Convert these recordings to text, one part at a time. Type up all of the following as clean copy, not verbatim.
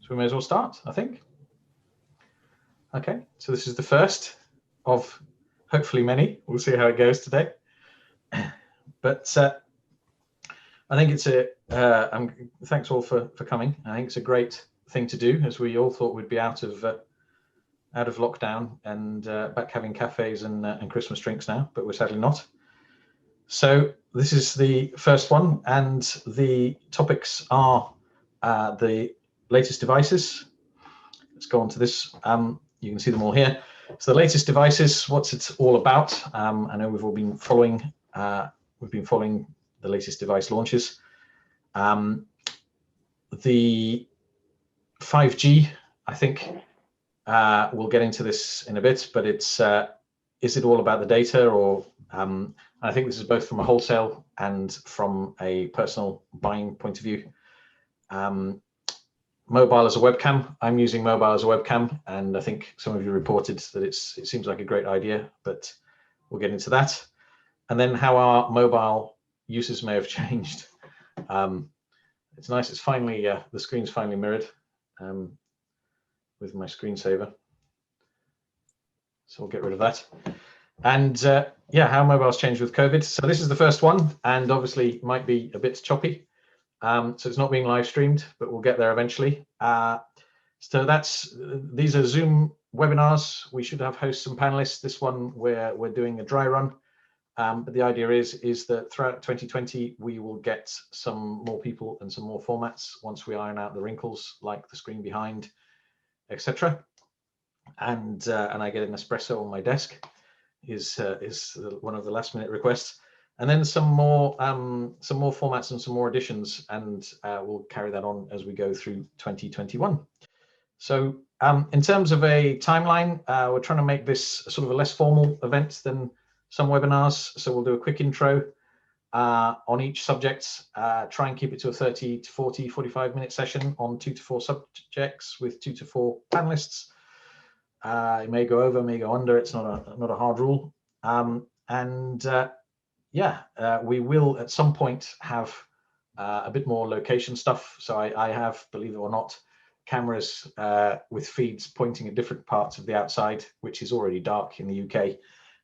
So we may as well start, I think. Okay, so this is the first of hopefully many. We'll see how it goes today. But I think it's thanks all for coming. I think it's a great thing to do, as we all thought we'd be out of lockdown and back having cafes and Christmas drinks now, but we're sadly not. So this is the first one, and the topics are the latest devices. Let's go on to this. You can see them all here. So the latest devices, what's it all about? I know we've all been following. We've been following the latest device launches. The 5G, I think, we'll get into this in a bit, but it's is it all about the data, or I think this is both from a wholesale and from a personal buying point of view. Mobile as a webcam. I'm using mobile as a webcam, and I think some of you reported that it seems like a great idea, but we'll get into that. And then how our mobile uses may have changed. It's nice. It's finally the screen's finally mirrored with my screensaver. So we'll get rid of that. And yeah, how mobiles changed with COVID. So this is the first one, and obviously might be a bit choppy. So it's not being live streamed, but we'll get there eventually. So these are Zoom webinars. We should have hosts and panelists. This one we're doing a dry run. But the idea is that throughout 2020, we will get some more people and some more formats once we iron out the wrinkles, like the screen behind, etc. And I get an espresso on my desk is one of the last minute requests. And then some more formats and some more additions, and we'll carry that on as we go through 2021. So in terms of a timeline, we're trying to make this sort of a less formal event than some webinars. So we'll do a quick intro on each subject, try and keep it to a 30 to 40, 45-minute session on 2 to 4 subjects with 2 to 4 panelists. It may go over, may go under. It's not a hard rule. Yeah, we will at some point have a bit more location stuff. So I have, believe it or not, cameras with feeds pointing at different parts of the outside, which is already dark in the UK.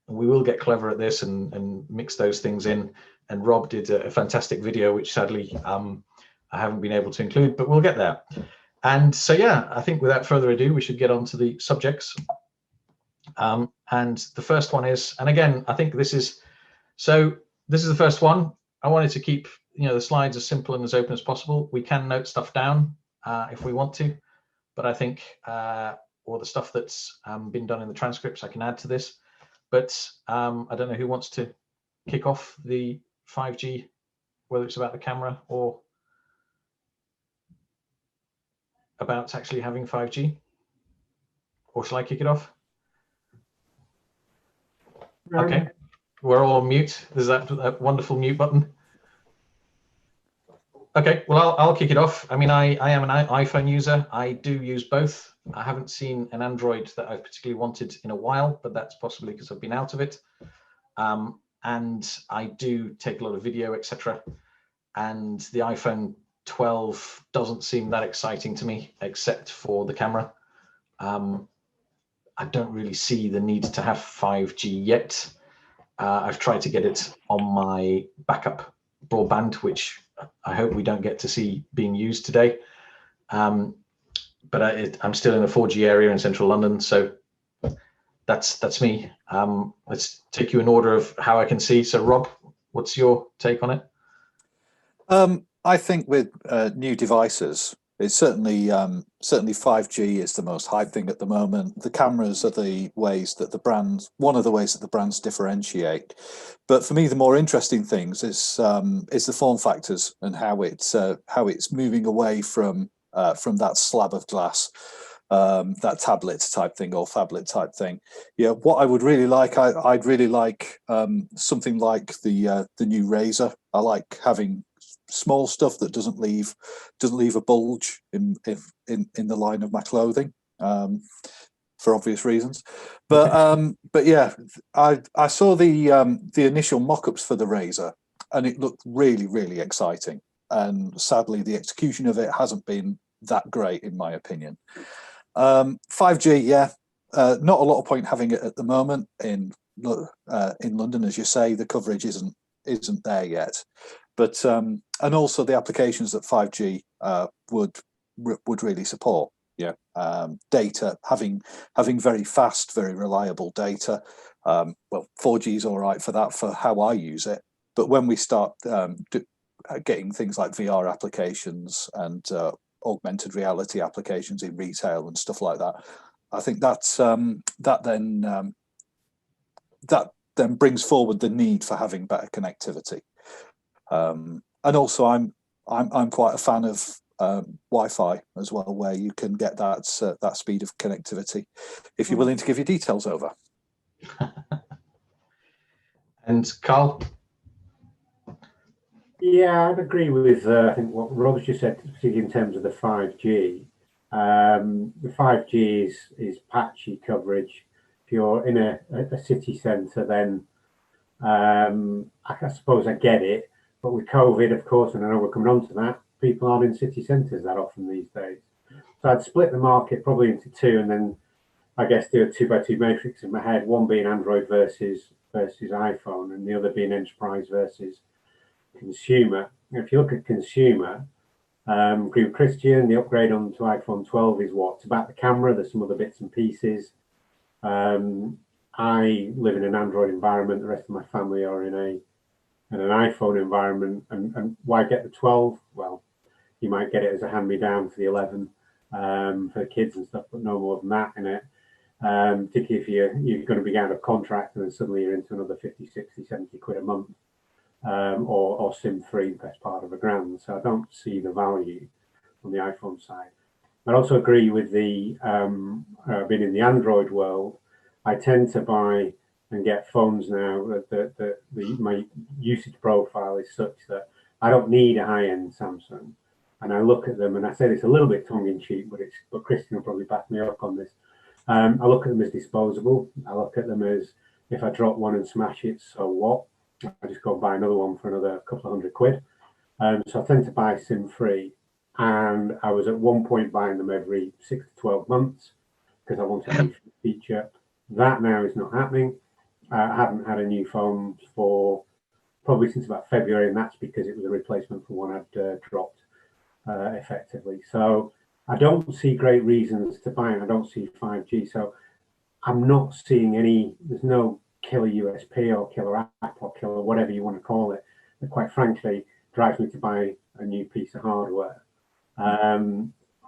And we will get clever at this and mix those things in. And Rob did a fantastic video, which sadly I haven't been able to include, but we'll get there. And so, yeah, I think without further ado, we should get on to the subjects. And the first one is, and again, I think this is the first one. I wanted to keep the slides as simple and as open as possible. We can note stuff down if we want to, but I think or the stuff that's been done in the transcripts I can add to this. But I don't know who wants to kick off the 5G, whether it's about the camera or about actually having 5G, or shall I kick it off? Okay. We're all on mute. There's that wonderful mute button. Okay, well, I'll kick it off. I mean, I am an iPhone user. I do use both. I haven't seen an Android that I've particularly wanted in a while, but that's possibly because I've been out of it. And I do take a lot of video, etc. And the iPhone 12 doesn't seem that exciting to me, except for the camera. I don't really see the need to have 5G yet. I've tried to get it on my backup broadband, which I hope we don't get to see being used today. But I'm still in the 4G area in central London, so that's me. Let's take you in order of how I can see. So Rob, what's your take on it? I think with new devices, it's certainly 5G is the most hype thing at the moment. The cameras are the ways that one of the ways that the brands differentiate. But for me, the more interesting things is the form factors and how it's moving away from that slab of glass, that tablet type thing or phablet type thing. Yeah, what I would really like, I'd really like something like the new Razr. I like having small stuff that doesn't leave a bulge in the line of my clothing, for obvious reasons. But yeah, I saw the initial mock-ups for the Razr, and it looked really, really exciting. And sadly, the execution of it hasn't been that great, in my opinion. 5G, yeah, not a lot of point having it at the moment in London, as you say. The coverage isn't there yet, but and also the applications that 5G would really support. Yeah, data, having very fast, very reliable data. Well, 4G is all right for that, for how I use it. But when we start getting things like VR applications and augmented reality applications in retail and stuff like that, I think that's that then brings forward the need for having better connectivity. And also, I'm quite a fan of Wi-Fi as well, where you can get that speed of connectivity if you're willing to give your details over. And Carl? Yeah, I'd agree with I think what Rob's just said, particularly in terms of the 5G. The 5G is patchy coverage. If you're in a city centre, then I suppose I get it. But with COVID, of course, and I know we're coming on to that, people aren't in city centres that often these days. So I'd split the market probably into two, and then I guess do a 2x2 matrix in my head, one being Android versus iPhone, and the other being enterprise versus consumer. If you look at consumer, agree with Christian, the upgrade onto iPhone 12 is what? It's about the camera, there's some other bits and pieces. I live in an Android environment, the rest of my family are in an iPhone environment, and why get the 12? Well, you might get it as a hand-me-down for the 11 for the kids and stuff, but no more than that in it. Particularly if you're going to be out of contract and then suddenly you're into another 50, 60, 70 quid a month, or SIM-free, best part of £1,000. So I don't see the value on the iPhone side. I also agree with the being in the Android world, I tend to buy and get phones now that my usage profile is such that I don't need a high-end Samsung. And I look at them, and I say this a little bit tongue-in-cheek, but Christian will probably back me up on this. I look at them as disposable. I look at them as, if I drop one and smash it, so what? I just go and buy another one for another couple of £100. So I tend to buy SIM-free. And I was at one point buying them every 6 to 12 months because I wanted a new feature. That now is not happening. I haven't had a new phone for probably since about February, and that's because it was a replacement for one I'd dropped effectively. So I don't see great reasons to buy it. I don't see 5G. So I'm not seeing there's no killer USP or killer app or killer whatever you want to call it that quite frankly drives me to buy a new piece of hardware.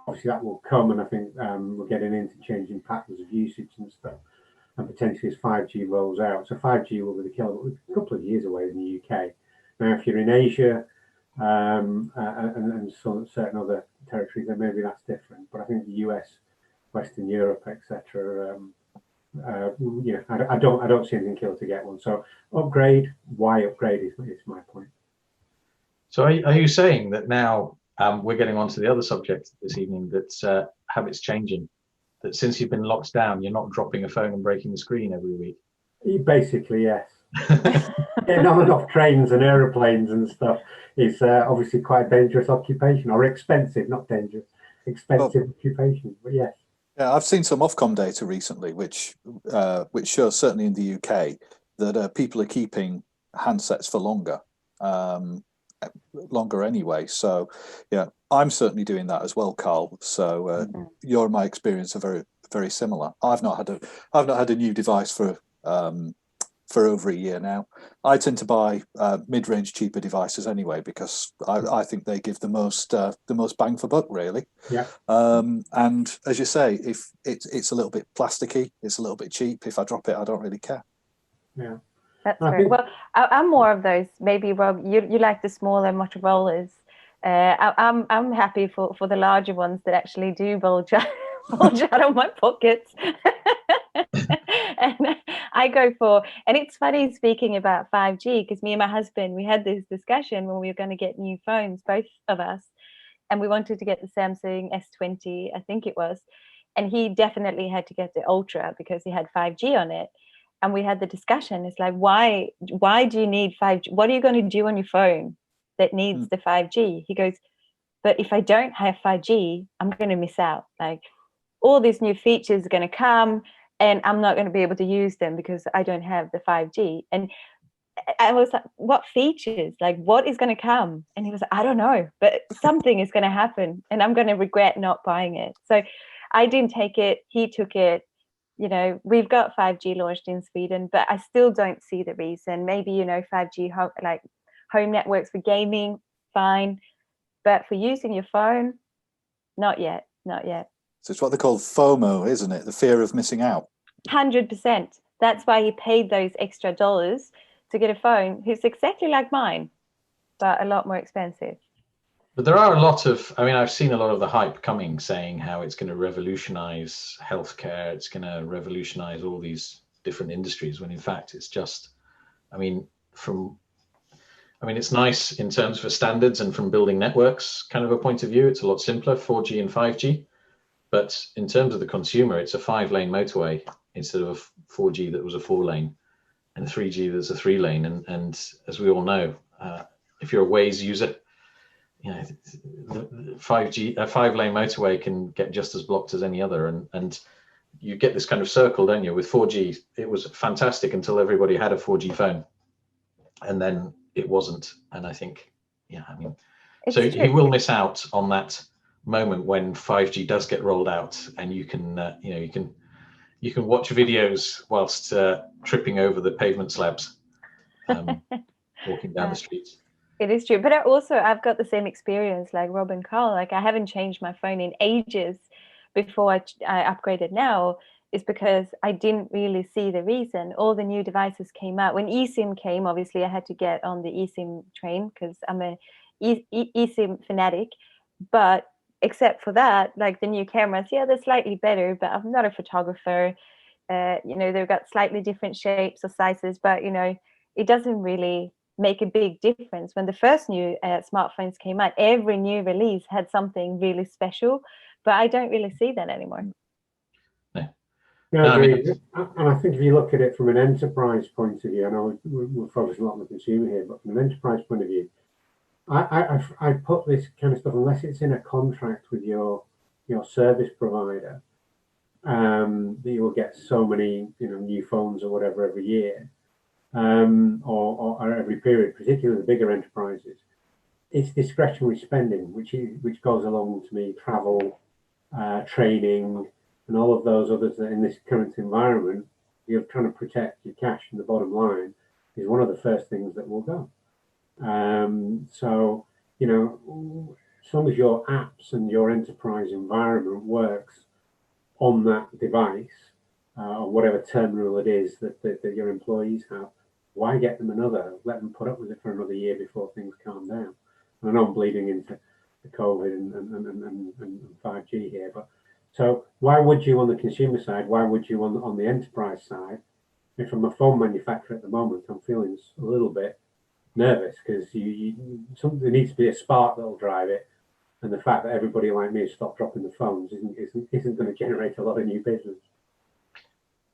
Obviously that will come, and I think we're getting into changing patterns of usage and stuff, and potentially as 5G rolls out. So 5G will be the killer, but we're a couple of years away in the UK. Now, if you're in Asia and certain other territories, then maybe that's different. But I think the US, Western Europe, etc. I don't see anything killer to get one. So upgrade, why upgrade is my point. So are you saying that now we're getting on to the other subject this evening, that habits changing, that since you've been locked down, you're not dropping a phone and breaking the screen every week? Basically, yes. Getting on and off trains and aeroplanes and stuff is obviously quite a dangerous occupation, or expensive, not dangerous, expensive occupation, but yes. Yeah, I've seen some Ofcom data recently, which shows, certainly in the UK, that people are keeping handsets for longer anyway. So yeah, I'm certainly doing that as well, Carl. So your and my experience are very, very similar. I've not had a new device for over a year now. I tend to buy mid-range cheaper devices anyway, because I think they give the most bang for buck, really. Yeah. And as you say, if it's a little bit plasticky, it's a little bit cheap. If I drop it, I don't really care. Yeah. That's right. Well, I'm more of those. Maybe Rob, you like the smaller Motorola's. I'm happy for the larger ones that actually do bulge out of my pockets. And I go for, and it's funny speaking about 5G, because me and my husband, we had this discussion when we were going to get new phones, both of us, and we wanted to get the Samsung S20, I think it was, and he definitely had to get the Ultra because he had 5G on it. And we had the discussion. It's like, why do you need 5G? What are you going to do on your phone that needs the 5G? He goes, But if I don't have 5G, I'm going to miss out. Like all these new features are going to come and I'm not going to be able to use them because I don't have the 5G. And I was like, what features? Like, what is going to come? And he was like, I don't know, but something is going to happen and I'm going to regret not buying it. So I didn't take it. He took it. You know, we've got 5G launched in Sweden, but I still don't see the reason. Maybe, you know, 5G home networks for gaming, fine. But for using your phone, not yet, not yet. So it's what they call FOMO, isn't it? The fear of missing out. 100%. That's why he paid those extra dollars to get a phone who's exactly like mine, but a lot more expensive. But there are a lot of, I mean, I've seen a lot of the hype coming saying how it's going to revolutionize healthcare, it's going to revolutionize all these different industries, when in fact it's just, I mean, it's nice in terms for standards and from building networks kind of a point of view. It's a lot simpler, 4G and 5G. But in terms of the consumer, it's a 5-lane motorway instead of a 4G that was a 4-lane, and 3G that's a 3-lane. And as we all know, if you're a Waze user, you know, the 5G, a 5-lane motorway can get just as blocked as any other. And you get this kind of circle, don't you? With 4G, it was fantastic until everybody had a 4G phone, and then it wasn't. And I think, yeah, I mean, so he will miss out on that moment when 5G does get rolled out, and you can, you can watch videos whilst tripping over the pavement slabs, walking down the streets. It is true, but I've got the same experience like Rob and Carl. Like I haven't changed my phone in ages before I upgraded now. Is because I didn't really see the reason. All the new devices came out. When eSIM came, obviously I had to get on the eSIM train because I'm a eSIM fanatic. But except for that, like the new cameras, yeah, they're slightly better, but I'm not a photographer. You know, they've got slightly different shapes or sizes, but, you know, it doesn't really make a big difference. When the first new smartphones came out, every new release had something really special, but I don't really see that anymore. No, agreed. And I think if you look at it from an enterprise point of view, I know we're focusing a lot on the consumer here, but from an enterprise point of view, I put this kind of stuff, unless it's in a contract with your service provider, that you will get so many new phones or whatever every year, or every period, particularly the bigger enterprises. It's discretionary spending, which goes along to me travel, training, and all of those others that in this current environment, you're trying to protect your cash, and the bottom line is one of the first things that will go. So, you know, as long as your apps and your enterprise environment works on that device, or whatever terminal it is that your employees have, why get them another? Let them put up with it for another year before things calm down. And I know I'm bleeding into the COVID and 5G here, but so why would you on the consumer side? Why would you on the enterprise side? And from a phone manufacturer at the moment, I'm feeling a little bit nervous because there needs to be a spark that'll drive it, and the fact that everybody like me has stopped dropping the phones isn't going to generate a lot of new business.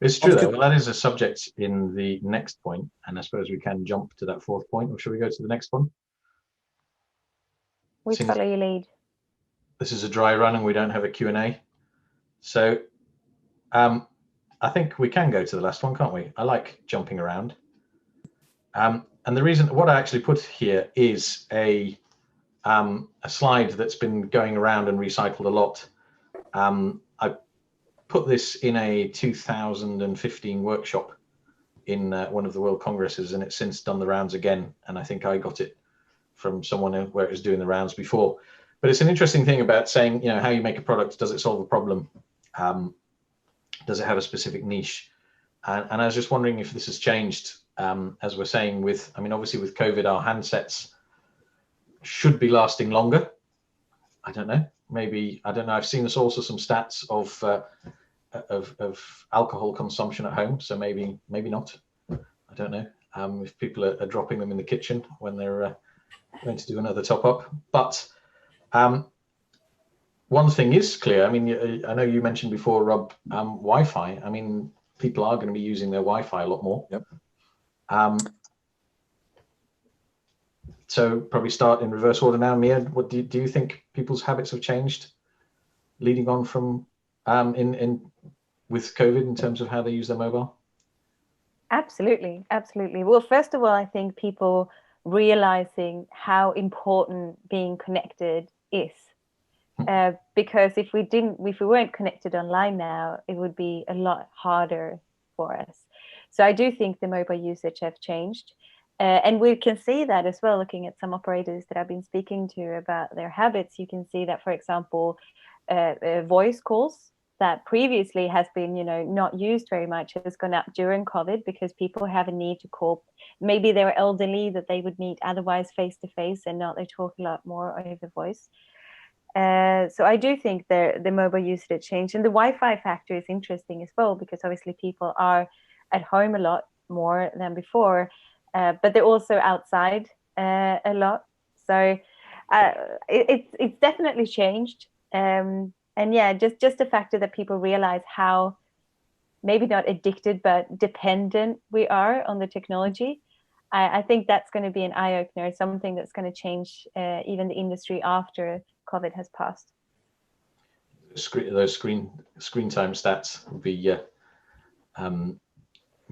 It's true, though. Well, that is a subject in the next point, and I suppose we can jump to that fourth point, or should we go to the next one? We follow your lead. This is a dry run, and we don't have a Q&A. So I think we can go to the last one, can't we? I like jumping around. And the reason, what I actually put here is a slide that's been going around and recycled a lot. I put this in a 2015 workshop in one of the World Congresses, and it's since done the rounds again. And I think I got it from someone where it was doing the rounds before. But it's an interesting thing about saying, how you make a product. Does it solve a problem? Does it have a specific niche? And I was just wondering if this has changed, as we're saying with, obviously with COVID, our handsets should be lasting longer. I don't know, maybe, I don't know. I've seen also some stats of alcohol consumption at home. So maybe not, I don't know, if people are dropping them in the kitchen when they're going to do another top up. But one thing is clear. I know you mentioned before, Rob, Wi-Fi. People are going to be using their Wi-Fi a lot more. Yep. So probably start in reverse order now. Mia, what do you think people's habits have changed leading on from with COVID in terms of how they use their mobile? Absolutely, absolutely. Well, first of all, I think people realizing how important being connected is. Because if we weren't connected online now, it would be a lot harder for us. So I do think the mobile usage have changed. And we can see that as well, looking at some operators that I've been speaking to about their habits. You can see that, for example, voice calls that previously has been, not used very much has gone up during COVID because people have a need to call. Maybe they were elderly that they would meet otherwise face to face, and now they talk a lot more over voice. So I do think the mobile usage changed, and the Wi-Fi factor is interesting as well, because obviously people are at home a lot more than before, but they're also outside a lot. So it's definitely changed. And yeah, just the factor that people realize how maybe not addicted but dependent we are on the technology. I think that's going to be an eye-opener, something that's going to change even the industry after COVID has passed. Those screen time stats would be an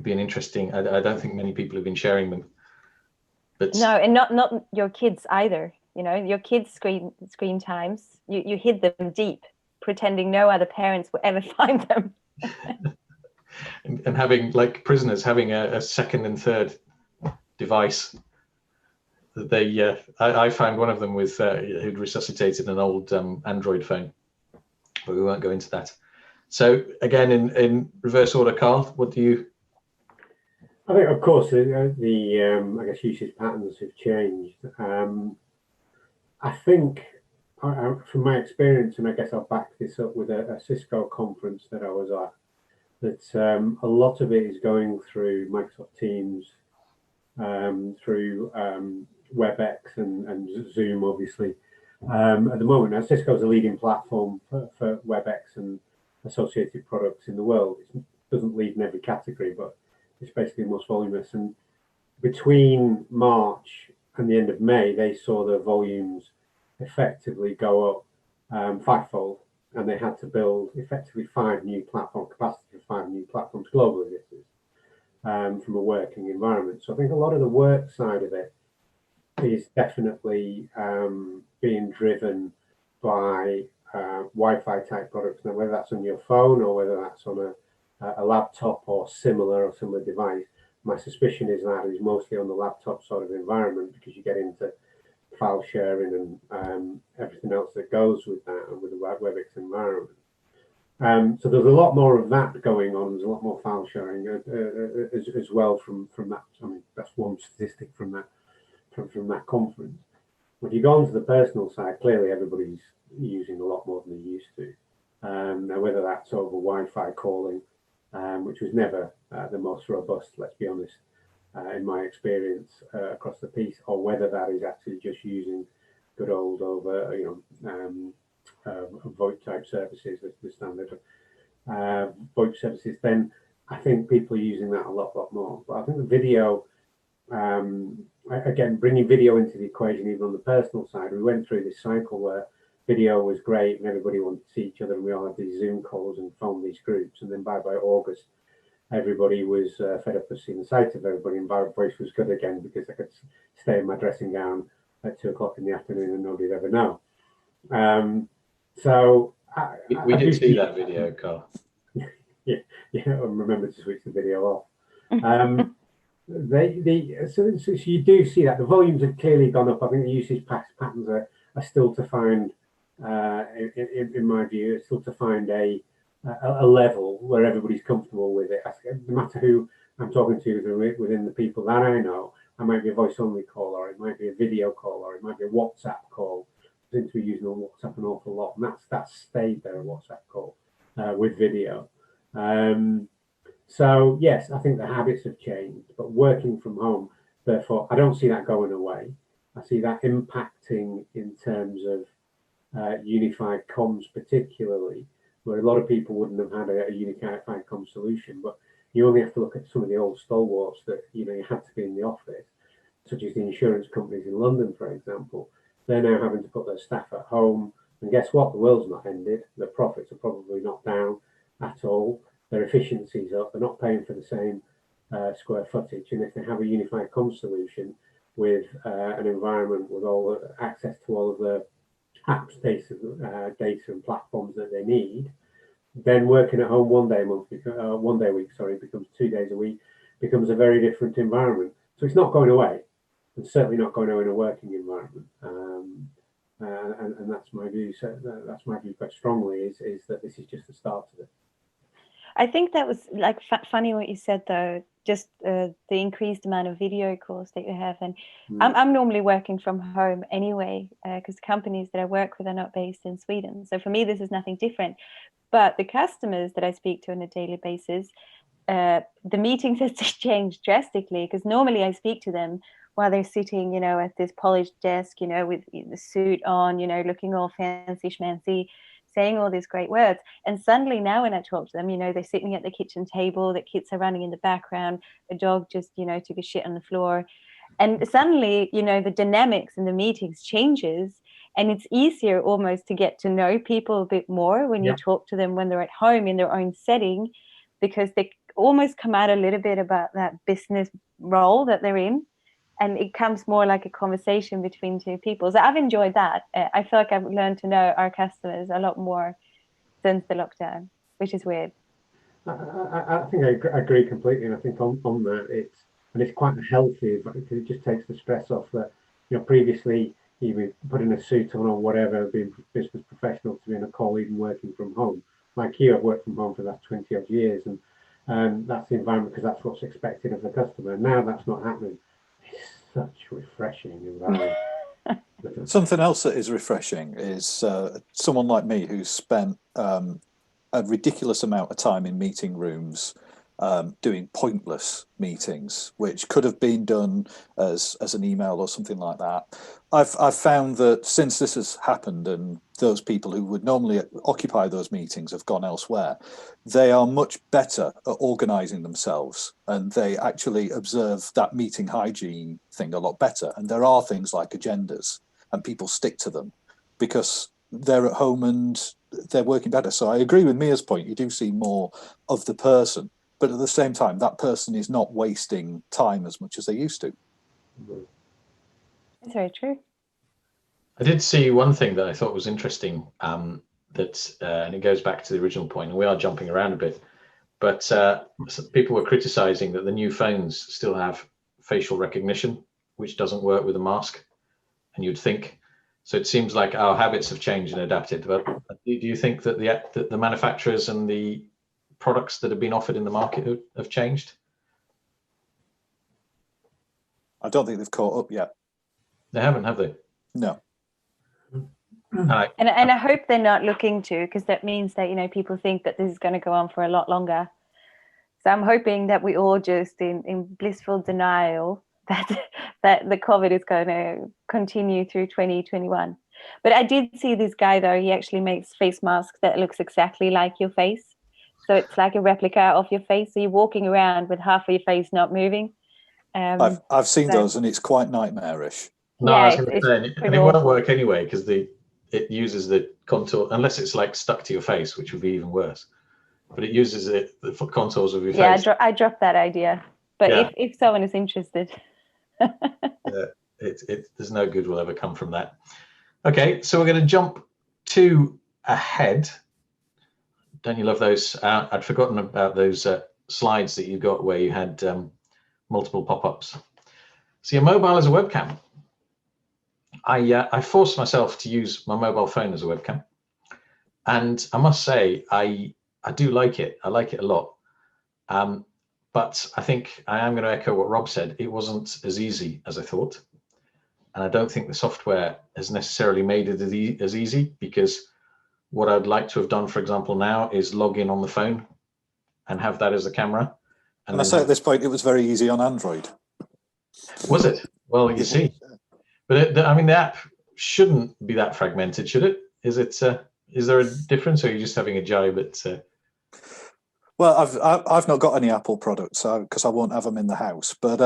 interesting. I don't think many people have been sharing them. But no, and not your kids either. Your kids' screen times, you hid them deep, pretending no other parents will ever find them. and having, like prisoners, having a second and third device. They I found one of them with who'd resuscitated an old Android phone, but we won't go into that. So again, in reverse order, Carl, what do you? I think, of course, the I guess usage patterns have changed. I think, from my experience, and I guess I'll back this up with a Cisco conference that I was at, that a lot of it is going through Microsoft Teams, through WebEx and Zoom, obviously. At the moment, now Cisco's a leading platform for WebEx and associated products in the world. It doesn't lead in every category, but it's basically the most voluminous. And between March and the end of May, they saw their volumes effectively go up fivefold, and they had to build effectively 5 new platform capacity for 5 new platforms globally. This is from a working environment. So I think a lot of the work side of it is definitely being driven by Wi-Fi type products. Now, whether that's on your phone or whether that's on a laptop or similar device, my suspicion is that is mostly on the laptop sort of environment, because you get into file sharing and everything else that goes with that and with the WebEx environment. So there's a lot more of that going on. There's a lot more file sharing as well from that. I mean, that's one statistic from that conference. When you go onto the personal side, clearly everybody's using a lot more than they used to. Now, whether that's over Wi-Fi calling, which was never the most robust, let's be honest, in my experience across the piece, or whether that is actually just using good old over, VoIP type services, the standard VoIP services, then I think people are using that a lot more. But I think the video, again, bringing video into the equation, even on the personal side, we went through this cycle where video was great and everybody wanted to see each other, and we all had these Zoom calls and formed these groups. And then by August, everybody was fed up of seeing the sight of everybody, and voice was good again because I could stay in my dressing gown at 2 o'clock in the afternoon and nobody'd ever know. So we did see that video, Carl. yeah, I remember to switch the video off. So you do see that the volumes have clearly gone up. I think the usage patterns are still to find, in my view, it's still to find a level where everybody's comfortable with it. No matter who I'm talking to within the people that I know, I might be a voice-only call, or it might be a video call, or it might be a WhatsApp call. Since we're using WhatsApp an awful lot, and that's stayed there, a WhatsApp call with video. So yes, I think the habits have changed, but working from home, therefore, I don't see that going away. I see that impacting in terms of unified comms, particularly, where a lot of people wouldn't have had a unified comms solution, but you only have to look at some of the old stalwarts that you had to be in the office. such as the insurance companies in London, for example. They're now having to put their staff at home, and guess what? The world's not ended. Their profits are probably not down at all. Their efficiency's up. They're not paying for the same square footage. And if they have a unified comms solution with an environment with all the access to all of the apps, data and platforms that they need, then working at home 1 day a month, 1 day a week, sorry, becomes 2 days a week, becomes a very different environment. So it's not going away, and certainly not going away in a working environment. And that's my view. So that's my view quite strongly, is that this is just the start of it. I think that was like funny what you said, though, just the increased amount of video calls that you have. And I'm normally working from home anyway, because the companies that I work with are not based in Sweden. So for me, this is nothing different. But the customers that I speak to on a daily basis, the meetings have changed drastically, because normally I speak to them while they're sitting, you know, at this polished desk, you know, with the suit on, you know, looking all fancy schmancy, saying all these great words. And suddenly now when I talk to them, you know, they're sitting at the kitchen table, the kids are running in the background, a dog just, you know, took a shit on the floor. And suddenly, you know, the dynamics in the meetings changes, and it's easier almost to get to know people a bit more when you talk to them when they're at home in their own setting, because they almost come out a little bit about that business role that they're in. And it comes more like a conversation between two people. So I've enjoyed that. I feel like I've learned to know our customers a lot more since the lockdown, which is weird. I think I agree completely. And I think on that, it's quite healthy, because it just takes the stress off that, you know, previously you were putting a suit on or whatever, being business professional, to being a colleague and working from home. Like you, I've worked from home for the last 20 odd years, and that's the environment, because that's what's expected of the customer. Now that's not happening. It's such a refreshing environment. Something else that is refreshing is someone like me who's spent a ridiculous amount of time in meeting rooms doing pointless meetings, which could have been done as an email or something like that. I've found that since this has happened and those people who would normally occupy those meetings have gone elsewhere, they are much better at organising themselves, and they actually observe that meeting hygiene thing a lot better. And there are things like agendas, and people stick to them because they're at home and they're working better. So I agree with Mia's point. You do see more of the person, but at the same time, that person is not wasting time as much as they used to. That's very true. I did see one thing that I thought was interesting, and it goes back to the original point, and we are jumping around a bit, but people were criticizing that the new phones still have facial recognition, which doesn't work with a mask, and you'd think. So it seems like our habits have changed and adapted. But do you think that the manufacturers and the products that have been offered in the market have changed? I don't think they've caught up yet. They haven't, have they? No. And I hope they're not looking to, because that means that, you know, people think that this is going to go on for a lot longer. So I'm hoping that we all just in blissful denial that the COVID is going to continue through 2021. But I did see this guy, though. He actually makes face masks that looks exactly like your face. So it's like a replica of your face. So you're walking around with half of your face not moving. I've seen those, and it's quite nightmarish. No, yeah, I was going to say, and it won't work anyway, because it uses the contour, unless it's like stuck to your face, which would be even worse. But it uses the contours of your face. Yeah, I dropped that idea. But if someone is interested. There's no good will ever come from that. Okay, so we're going to jump to ahead. Don't you love those? I'd forgotten about those slides that you got where you had multiple pop-ups. So your mobile is a webcam. I forced myself to use my mobile phone as a webcam, and I must say I do like it. I like it a lot. But I think I am going to echo what Rob said. It wasn't as easy as I thought. And I don't think the software has necessarily made it as easy, because what I'd like to have done, for example, now is log in on the phone and have that as a camera. And I say at this point, it was very easy on Android. Was it? Well, you see. But I mean, the app shouldn't be that fragmented, should it? Is it? Is there a difference, or are you just having a jibe at... Well, I've not got any Apple products because I won't have them in the house. But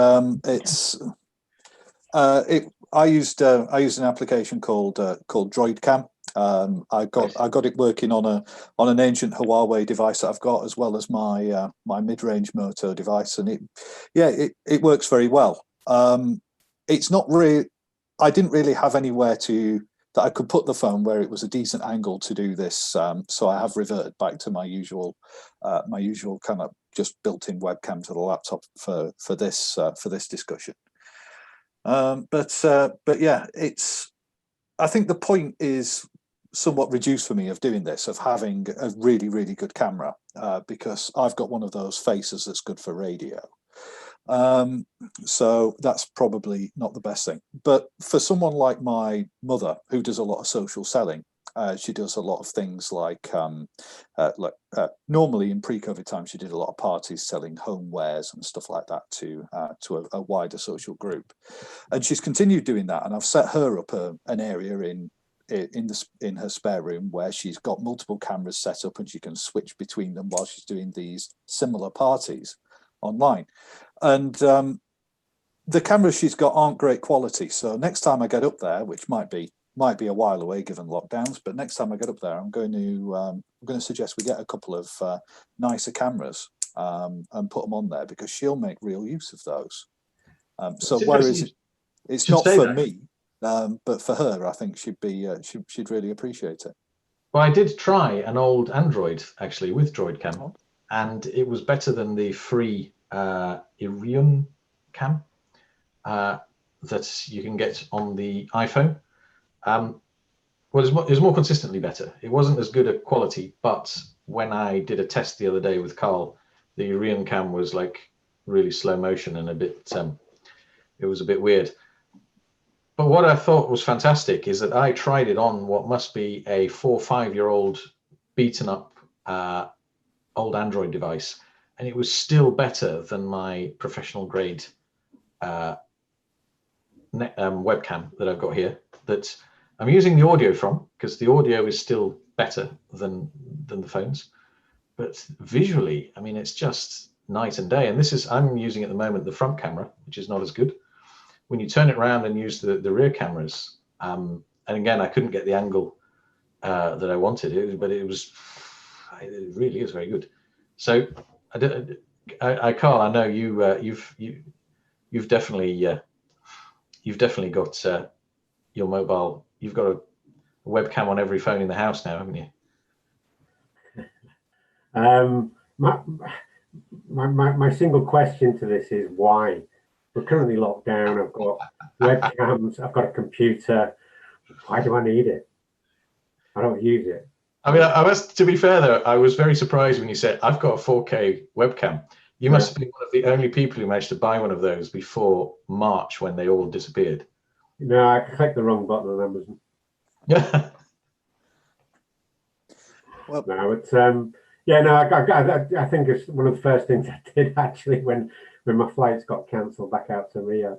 I used an application called DroidCam. I got it working on an ancient Huawei device that I've got, as well as my my mid-range Moto device, and it works very well. It's not really. I didn't really have anywhere that I could put the phone where it was a decent angle to do this, so I have reverted back to my usual kind of just built-in webcam to the laptop for this discussion. But yeah, I think the point is somewhat reduced for me of doing this, of having a really, really good camera, because I've got one of those faces that's good for radio. So that's probably not the best thing. But for someone like my mother, who does a lot of social selling, she does a lot of things like normally in pre-COVID times, she did a lot of parties selling homewares and stuff like that to a wider social group, and she's continued doing that. And I've set her up an area in her spare room where she's got multiple cameras set up, and she can switch between them while she's doing these similar parties online. And the cameras she's got aren't great quality. So next time I get up there, which might be a while away given lockdowns, but next time I get up there, I'm going to suggest we get a couple of nicer cameras and put them on there, because she'll make real use of those. So whereas it's not for me, but for her, I think she'd really appreciate it. Well, I did try an old Android actually with DroidCam, and it was better than the free Irion cam that you can get on the iPhone. Well, it was more consistently better. It wasn't as good a quality, but when I did a test the other day with Carl, the Irion cam was like really slow motion and a bit, it was a bit weird. But what I thought was fantastic is that I tried it on what must be a 4 or 5-year-old beaten up old Android device, and it was still better than my professional grade webcam that I've got here, that I'm using the audio from, because the audio is still better than the phones. But visually, I mean, it's just night and day. And I'm using at the moment the front camera, which is not as good. When you turn it around and use the rear cameras, and again, I couldn't get the angle that I wanted, but it really is very good. So Carl, I know you've definitely got your mobile. You've got a webcam on every phone in the house now, haven't you? My single question to this is why? We're currently locked down. I've got webcams. I've got a computer. Why do I need it? I don't use it. I mean, to be fair though, I was very surprised when you said I've got a 4K webcam. You must be one of the only people who managed to buy one of those before March, when they all disappeared. No, I clicked the wrong button on Amazon. Yeah. Well, no, it's I think it's one of the first things I did actually when my flights got cancelled back out to Riyadh.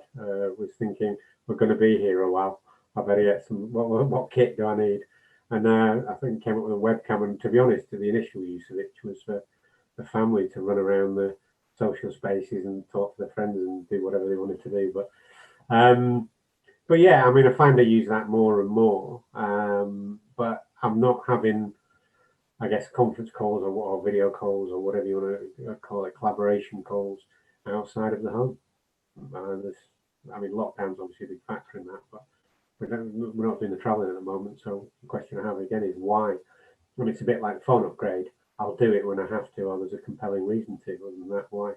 Was thinking, we're going to be here a while. I better get some. What kit do I need? And I think came up with a webcam. And to be honest, the initial use of it was for the family to run around the social spaces and talk to their friends and do whatever they wanted to do. But yeah, I mean, I find I use that more and more. But I'm not having, I guess, conference calls or video calls or whatever you want to call it, collaboration calls outside of the home. I mean, lockdown's obviously a big factor in that, but we're not doing the traveling at the moment. So the question I have again is why? When it's a bit like phone upgrade, I'll do it when I have to, or there's a compelling reason to. Other than that, why?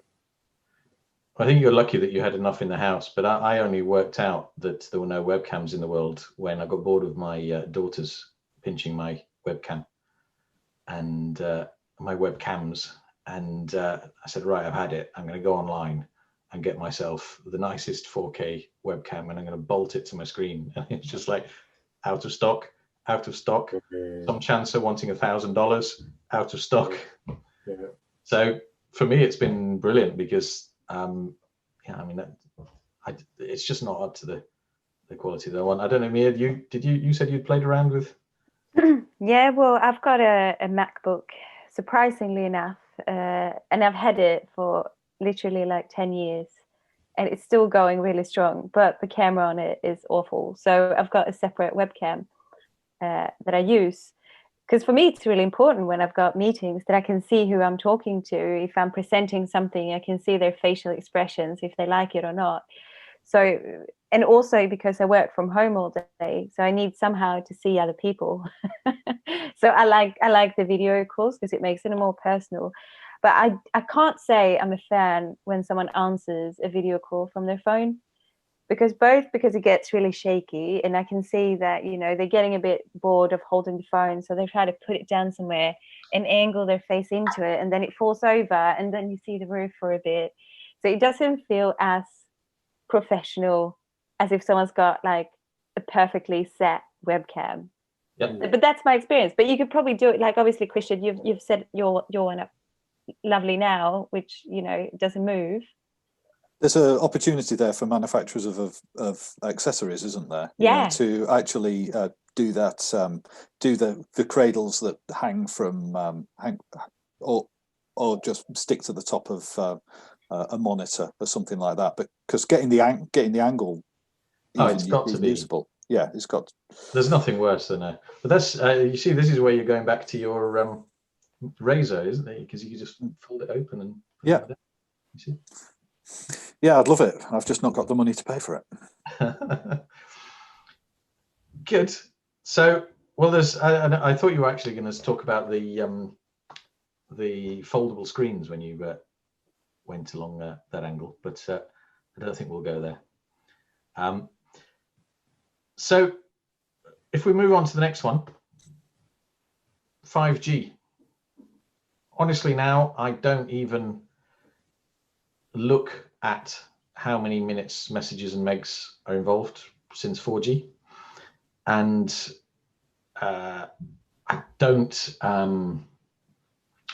I think you're lucky that you had enough in the house, but I only worked out that there were no webcams in the world when I got bored of my daughters pinching my webcam and my webcams. And I said, right, I've had it. I'm going to go online and get myself the nicest 4K webcam, and I'm going to bolt it to my screen. And it's just like out of stock. Some chancer wanting $1,000, out of stock. Yeah. So for me, it's been brilliant because, I mean, it's just not up to the quality that I want. I don't know, Mia, you said you'd played around with? Yeah, well, I've got a MacBook, surprisingly enough, and I've had it for literally like 10 years. and it's still going really strong, but the camera on it is awful. So I've got a separate webcam that I use, because for me it's really important when I've got meetings that I can see who I'm talking to. If I'm presenting something, I can see their facial expressions, if they like it or not. So, and also because I work from home all day, so I need somehow to see other people. So I like the video calls because it makes it more personal. But I can't say I'm a fan when someone answers a video call from their phone, because it gets really shaky, and I can see that, you know, they're getting a bit bored of holding the phone, so they try to put it down somewhere and angle their face into it, and then it falls over, and then you see the roof for a bit. So it doesn't feel as professional as if someone's got like a perfectly set webcam. Yep. But that's my experience. But you could probably do it, like, obviously, Christian, you've set your one up lovely now, which, you know, doesn't move. There's an opportunity there for manufacturers of accessories, isn't there? You Yeah. know, to actually do that, do the cradles that hang from or just stick to the top of a monitor or something like that. But because getting the angle, It's got to be usable. Yeah, it's got. There's nothing worse than a. But that's you see, this is where you're going back to your razor, isn't it? Because you can just fold it open and Yeah. You see. Yeah, I'd love it. I've just not got the money to pay for it. Good. So, well, there's. I thought you were actually going to talk about the foldable screens when you went along that angle, but I don't think we'll go there. So, if we move on to the next one, 5G. Honestly, now I don't even look at how many minutes, messages, and megs are involved since 4G, and I don't.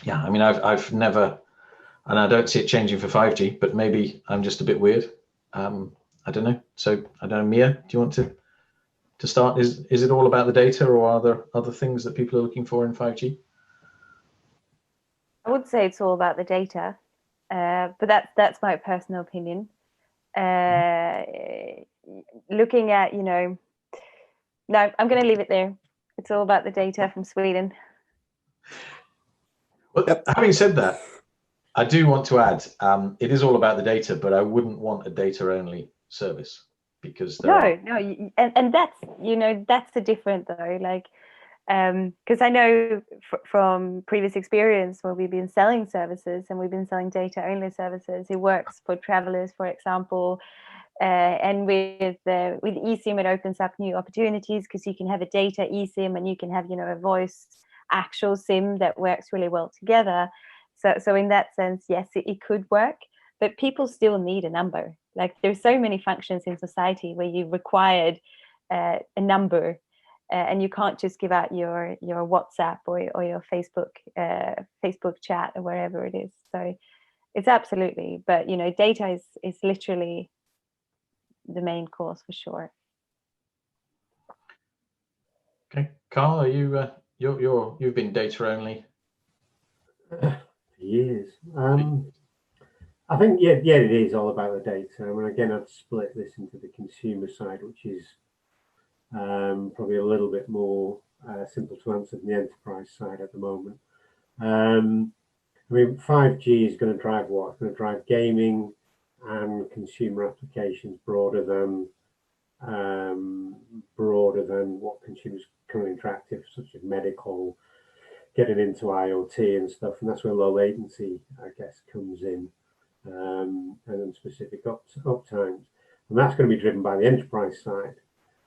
Yeah, I mean, I've never, and I don't see it changing for 5G. But maybe I'm just a bit weird. I don't know. So I don't know, Mia, do you want to start? Is it all about the data, or are there other things that people are looking for in 5G? I would say it's all about the data, but that's my personal opinion. Looking at, you know, no, I'm going to leave it there. It's all about the data from Sweden. Well, Yep. Having said that, I do want to add, it is all about the data, but I wouldn't want a data-only service, because and that's, you know, that's the different though, like, because I know from previous experience where we've been selling services, and we've been selling data-only services. It works for travelers, for example, and with eSIM, it opens up new opportunities, because you can have a data eSIM and you can have, you know, a voice actual SIM that works really well together. So in that sense, yes, it could work, but people still need a number. Like, there's so many functions in society where you required a number, and you can't just give out your WhatsApp or your Facebook chat or wherever it is. So it's absolutely, but, you know, data is literally the main cause for sure. Okay, Carl, are you you've been data only for years. I think yeah, it is all about the data. I mean, again, I'd split this into the consumer side, which is probably a little bit more simple to answer than the enterprise side at the moment. I mean, 5G is going to drive what? It's going to drive gaming and consumer applications broader than what consumers currently interactive, such as medical, getting into IoT and stuff, and that's where low latency, I guess, comes in, and then specific uptimes, and that's going to be driven by the enterprise side.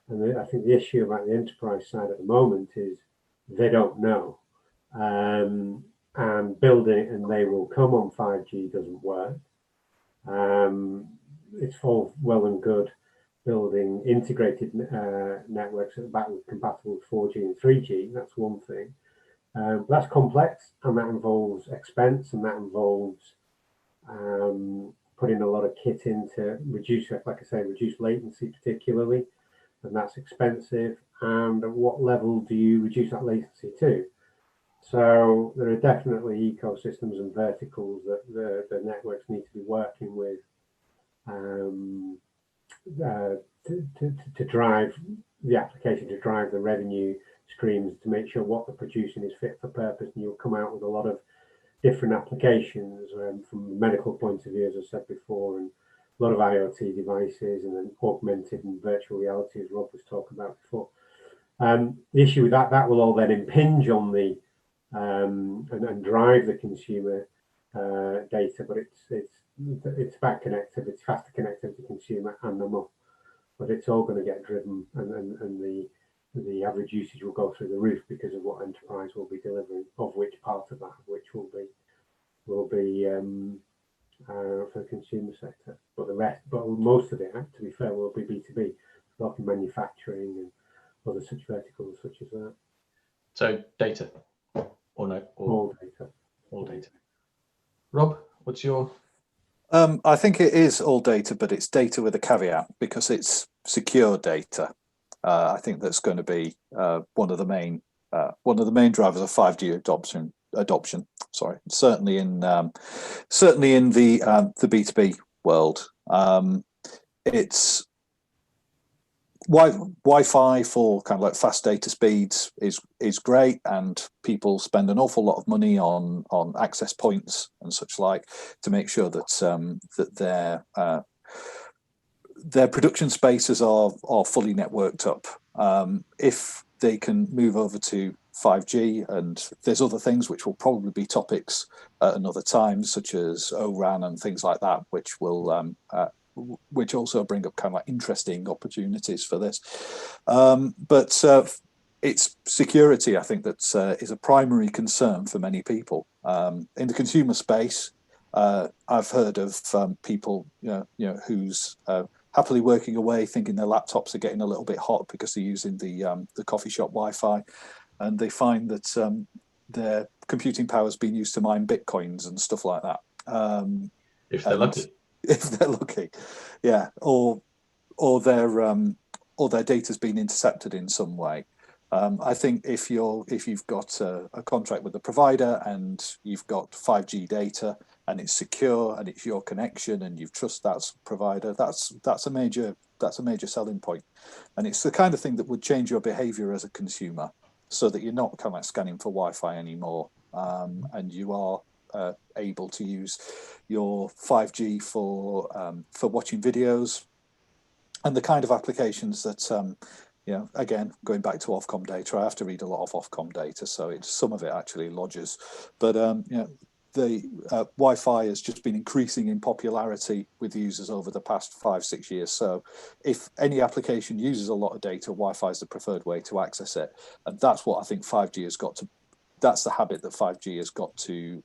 And I think the issue about the enterprise side at the moment is they don't know, and building it and they will come on 5G doesn't work. It's all well and good building integrated networks that are backward compatible with 4G and 3G. That's one thing. But that's complex, and that involves expense, and that involves putting a lot of kit in to reduce, like I say, reduce latency particularly, and that's expensive. And at what level do you reduce that latency to? So there are definitely ecosystems and verticals that the networks need to be working with to drive the application, to drive the revenue streams, to make sure what they're producing is fit for purpose. And you'll come out with a lot of different applications from a medical point of view, as I said before, and a lot of IoT devices, and then augmented and virtual reality, as Rob was talking about before. The issue with that will all then impinge on the and drive the consumer data, but it's about connectivity, faster connectivity, consumer and the month. But it's all going to get driven, and the average usage will go through the roof because of what enterprise will be delivering, of which part of that, which will be for the consumer sector. But the rest, but most of it, to be fair, will be B2B, like manufacturing and other such verticals such as that. So data, or no? All data. All data. Rob, what's your? I think it is all data, but it's data with a caveat because it's secure data. I think that's going to be one of the main drivers of 5G adoption. Sorry, certainly in the B2B world. It's Wi-Fi for kind of like fast data speeds is great, and people spend an awful lot of money on access points and such like to make sure that that their production spaces are fully networked up. If they can move over to 5G, and there's other things which will probably be topics at another time, such as O-RAN and things like that, which will which also bring up kind of like interesting opportunities for this. But it's security, I think, that is a primary concern for many people. In the consumer space, I've heard of people, who's happily working away, thinking their laptops are getting a little bit hot because they're using the coffee shop Wi-Fi, and they find that their computing power has been used to mine bitcoins and stuff like that. If they're lucky. If they're lucky, yeah, or their data's been intercepted in some way. I think if you've got a contract with the provider and you've got 5G data and it's secure and it's your connection and you trust that provider, that's a major selling point, and it's the kind of thing that would change your behavior as a consumer, so that you're not kind of like scanning for Wi-Fi anymore, and you are able to use your 5G for watching videos and the kind of applications that again, going back to Ofcom data, I have to read a lot of Ofcom data, so some of it actually lodges. But the Wi-Fi has just been increasing in popularity with users over the past 5-6 years. So if any application uses a lot of data, Wi-Fi is the preferred way to access it, and that's what I think 5G has got to. That's the habit that 5G has got to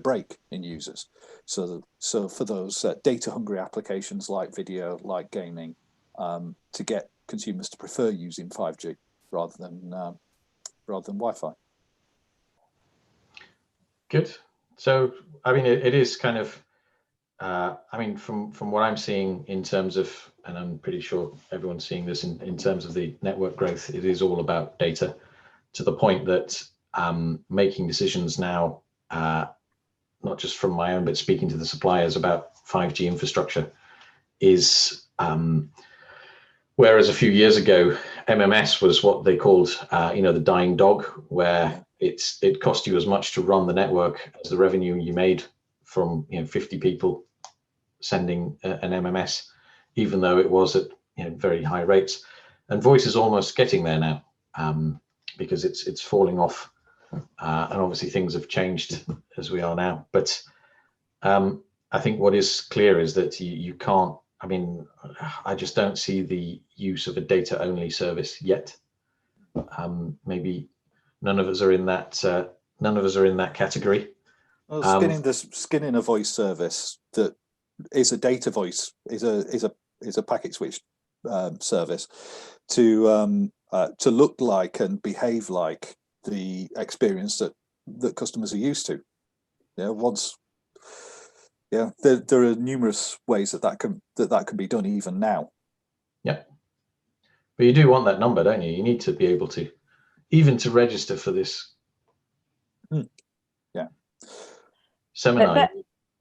break in users. So for those data-hungry applications like video, like gaming, to get consumers to prefer using 5G rather than Wi-Fi. Good. So, I mean, it is kind of, I mean, from what I'm seeing in terms of, and I'm pretty sure everyone's seeing this in terms of the network growth, it is all about data, to the point that making decisions now, not just from my own, but speaking to the suppliers about 5G infrastructure is, whereas a few years ago, MMS was what they called, the dying dog, where it cost you as much to run the network as the revenue you made from 50 people sending an MMS, even though it was at very high rates. And voice is almost getting there now, because it's falling off, and obviously things have changed as we are now. But I think what is clear is that you can't. I mean, I just don't see the use of a data-only service yet. Maybe none of us are in that. None of us are in that category. Well, skinning a voice service that is a data voice is a packet switch service to look like and behave like the experience that customers are used to. There are numerous ways that can be done even now. Yeah, but you do want that number, don't you? You need to be able to, even to register for this Yeah seminar.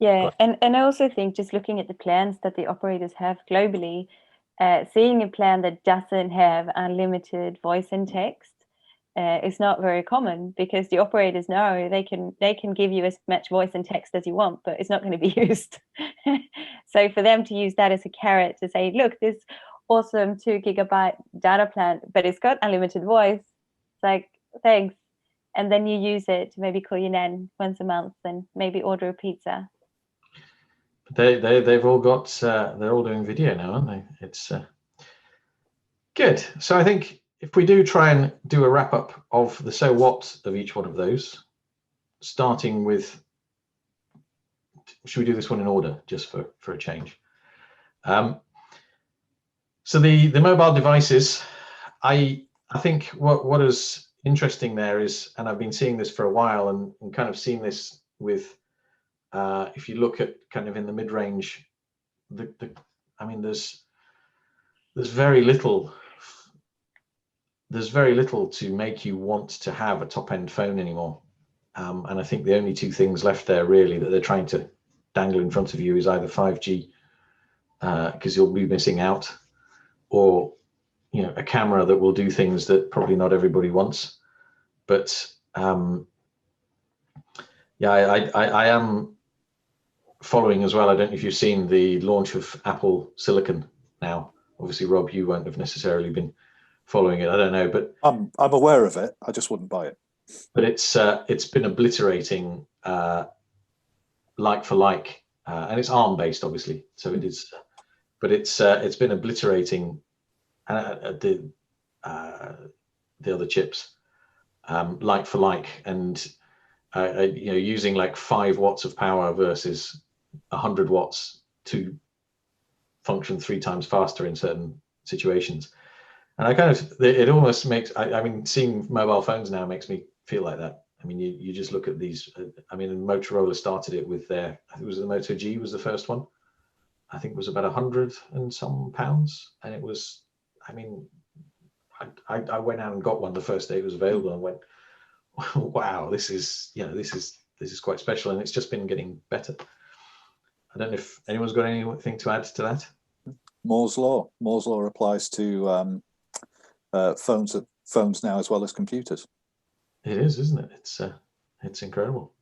Yeah, and I also think just looking at the plans that the operators have globally, seeing a plan that doesn't have unlimited voice and text is not very common, because the operators know they can give you as much voice and text as you want, but it's not going to be used. So for them to use that as a carrot to say, look, this awesome 2 GB data plan, but it's got unlimited voice, it's like, thanks. And then you use it to maybe call your nan once a month and maybe order a pizza. They've all got they're all doing video now, aren't they? It's good. So I think if we do try and do a wrap up of the so what of each one of those, starting with, should we do this one in order just for a change? So the mobile devices, I think what is interesting there is, and I've been seeing this for a while, and kind of seen this with, if you look at kind of in the mid-range, I mean, there's very little to make you want to have a top-end phone anymore. And I think the only 2 things left there really that they're trying to dangle in front of you is either 5G, because you'll be missing out, or a camera that will do things that probably not everybody wants. But yeah, I am following as well. I don't know if you've seen the launch of Apple Silicon now. Obviously, Rob, you won't have necessarily been following it. I don't know, but I'm aware of it. I just wouldn't buy it. But it's been obliterating like for like, and it's ARM based, obviously. So it is, but it's been obliterating the other chips like for like, and using like 5 watts of power versus 100 watts to function 3 times faster in certain situations. And it almost makes, I mean, seeing mobile phones now makes me feel like that. I mean, you just look at these, I mean, Motorola started it with their, I think it was the Moto G was the first one. I think it was about £100 and some pounds. And it was, I mean, I went out and got one the first day it was available and went, wow, this is quite special. And it's just been getting better. I don't know if anyone's got anything to add to that. Moore's law applies to phones now as well as computers. It is, isn't it? It's incredible.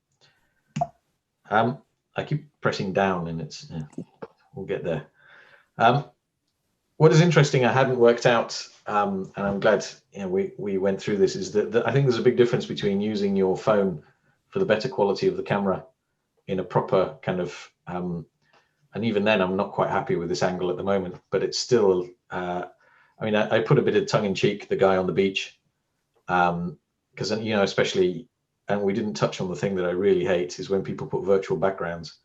I keep pressing down, and we'll get there. What is interesting, I hadn't worked out, and I'm glad we went through this, is that I think there's a big difference between using your phone for the better quality of the camera in a proper kind of, and even then I'm not quite happy with this angle at the moment, but it's still, I mean, I put a bit of tongue in cheek, the guy on the beach, because especially, and we didn't touch on the thing that I really hate is when people put virtual backgrounds.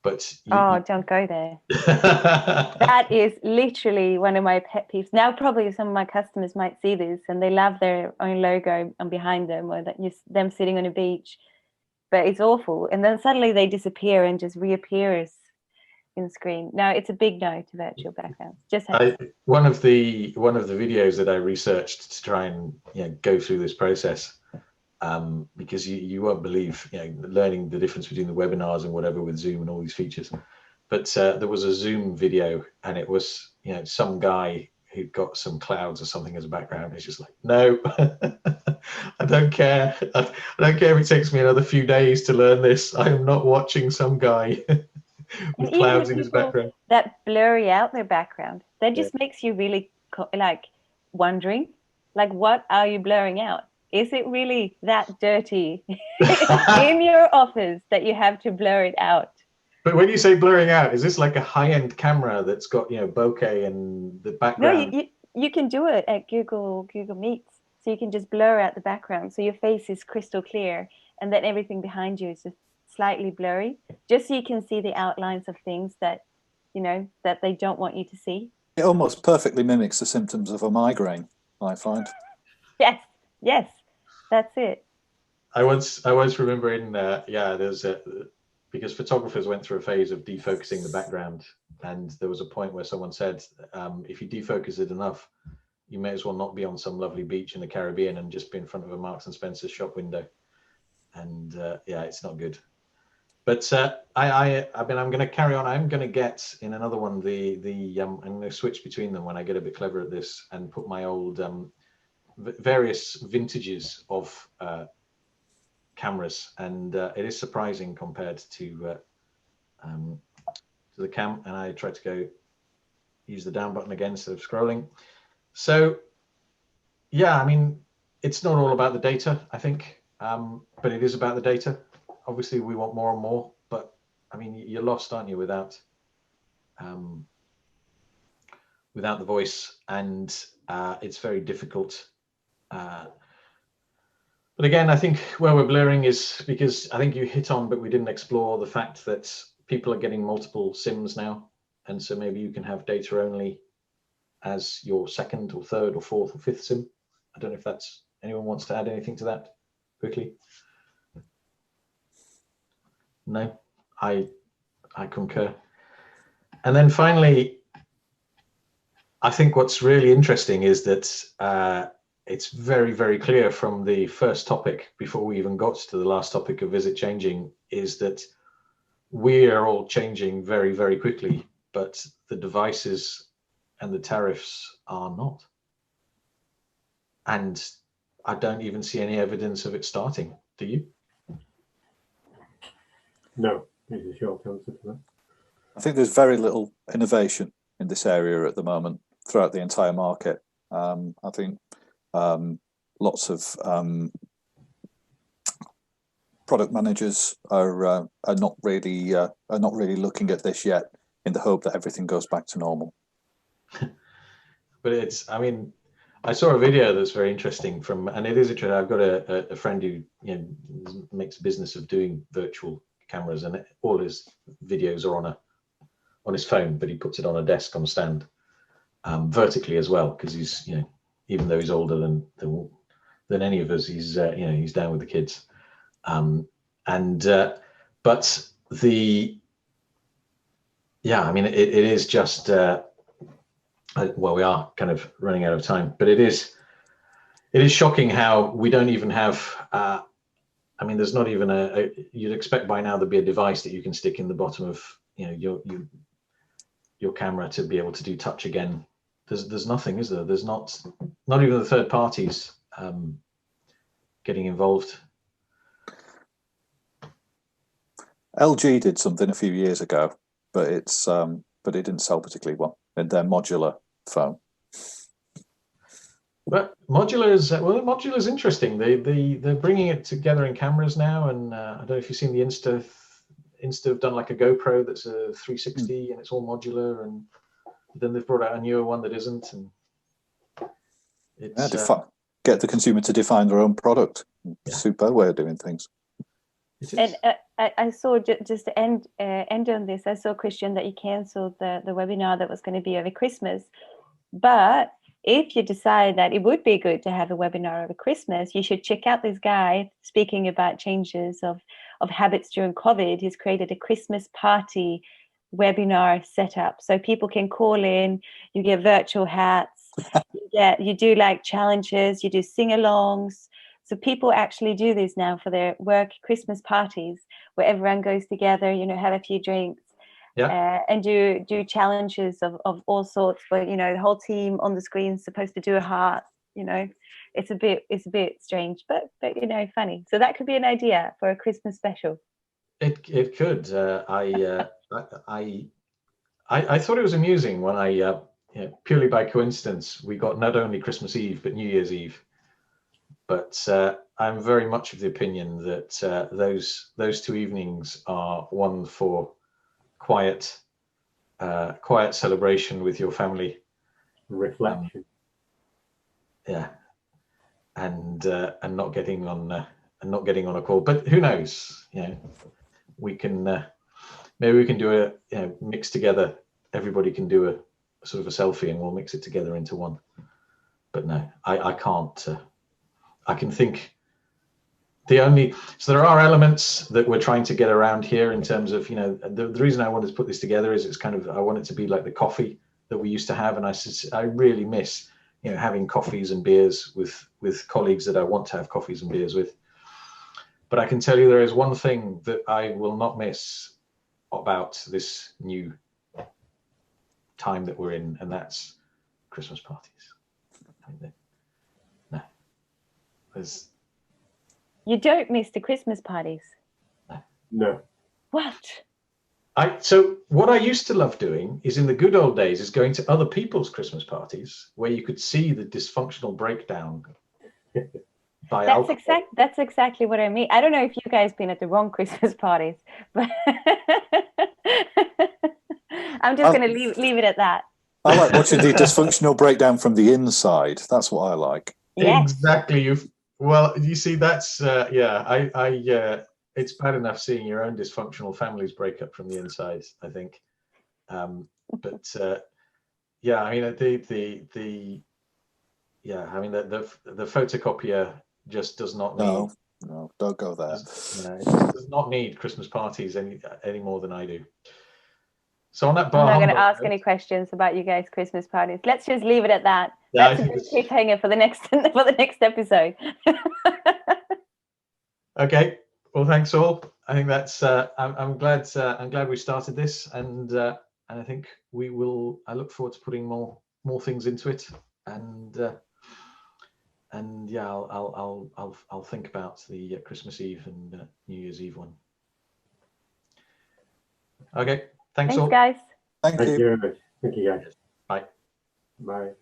But don't go there. That is literally one of my pet peeves. Now probably some of my customers might see this and they love their own logo on behind them, or them sitting on a beach, but it's awful. And then suddenly they disappear and just reappears in the screen. No, it's a big no to virtual backgrounds. One of the videos that I researched to try and go through this process, because you won't believe learning the difference between the webinars and whatever with Zoom and all these features. But there was a Zoom video, and it was some guy who'd got some clouds or something as a background. It's just like, no, I don't care. I don't care if it takes me another few days to learn this. I am not watching some guy with clouds in his background. That blurry out their background, that just makes you really like wondering, like, what are you blurring out? Is it really that dirty in your office that you have to blur it out? But when you say blurring out, is this like a high-end camera that's got bokeh and the background? No, you can do it at Google Meets, so you can just blur out the background, so your face is crystal clear, and then everything behind you is just slightly blurry, just so you can see the outlines of things that that they don't want you to see. It almost perfectly mimics the symptoms of a migraine, I find. Yes, that's it. I once remember there's because photographers went through a phase of defocusing the background, and there was a point where someone said, if you defocus it enough, you may as well not be on some lovely beach in the Caribbean and just be in front of a Marks and Spencer shop window. And it's not good. But I mean, I'm going to carry on. I'm going to get in another one I'm going to switch between them when I get a bit clever at this and put my old various vintages of cameras, and it is surprising compared to the cam. And I try to go use the down button again instead of scrolling. So yeah, I mean, it's not all about the data, I think, but it is about the data. Obviously, we want more and more, but I mean, you're lost, aren't you, without the voice, and it's very difficult. But again, I think where we're blurring is because I think you hit on, but we didn't explore the fact that people are getting multiple SIMs now, and so maybe you can have data only as your second or third or fourth or fifth SIM. I don't know if that's anyone wants to add anything to that quickly. No, I concur. And then finally, I think what's really interesting is that it's very, very clear from the first topic, before we even got to the last topic of visit changing, is that we are all changing very, very quickly, but the devices and the tariffs are not. And I don't even see any evidence of it starting. Do you? No, is the short answer to that. I think there's very little innovation in this area at the moment throughout the entire market. I think lots of product managers are not really looking at this yet, in the hope that everything goes back to normal. But it's, I mean, I saw a video that's very interesting and it is interesting. I've got a friend who makes a business of doing virtual cameras, and all his videos are on his phone, but he puts it on a desk on a stand, vertically as well, because he's, even though he's older than any of us, he's he's down with the kids, but I mean, it is just well, we are kind of running out of time, but it is shocking how we don't even have I mean, there's not even you'd expect by now there'd be a device that you can stick in the bottom of your camera to be able to do touch again. There's nothing, is there? There's not even the third parties getting involved. LG did something a few years ago, but it didn't sell particularly well in their modular phone. But modular is interesting. They're bringing it together in cameras now, and I don't know if you've seen the Insta have done like a GoPro that's a 360 and it's all modular, and then they've brought out a newer one that isn't, and it's get the consumer to define their own product. Yeah. Super way of doing things. And I saw, just to end on this, I saw, Christian, that you cancelled the webinar that was going to be over Christmas. But if you decide that it would be good to have a webinar over Christmas, you should check out this guy speaking about changes of habits during COVID. He's created a Christmas party webinar setup, so people can call in. You get virtual hats. you do like challenges. You do sing-alongs. So people actually do this now for their work Christmas parties, where everyone goes together, have a few drinks, and do challenges of all sorts. But the whole team on the screen is supposed to do a heart. It's a bit strange, but funny. So that could be an idea for a Christmas special. It could. I thought it was amusing when I purely by coincidence we got not only Christmas Eve but New Year's Eve. But I'm very much of the opinion that those 2 evenings are one for quiet celebration with your family, reflection, and not getting on a call. But who knows? We can maybe we can do a mix together. Everybody can do a sort of a selfie, and we'll mix it together into one. But no, I can't. I can think so there are elements that we're trying to get around here in terms of, the reason I wanted to put this together is it's kind of, I want it to be like the coffee that we used to have. And I really miss, having coffees and beers with colleagues that I want to have coffees and beers with. But I can tell you there is one thing that I will not miss about this new time that we're in, and that's Christmas parties. I mean, no, there's. You don't miss the Christmas parties. No. What? So what I used to love doing is in the good old days is going to other people's Christmas parties where you could see the dysfunctional breakdown by alcohol. That's exactly what I mean. I don't know if you guys been at the wrong Christmas parties, but I'm just going to leave it at that. I like watching the dysfunctional breakdown from the inside. That's what I like. Yes. Exactly. Well, you see, that's it's bad enough seeing your own dysfunctional families break up from the inside, I think. But yeah, I mean the photocopier just does not need. No, don't go there. It does not need Christmas parties any more than I do. So on that bar, I'm not going to ask any questions about you guys' Christmas parties. Let's just leave it at that. Yeah, that's a good cliffhanger for the next episode. Okay. Well, thanks all. I think that's. I'm glad we started this, and I think we will. I look forward to putting more things into it, and yeah, I'll think about the Christmas Eve and New Year's Eve one. Okay. Thanks all. Guys. Thank you. Thank you very much. Thank you, guys. Bye. Bye.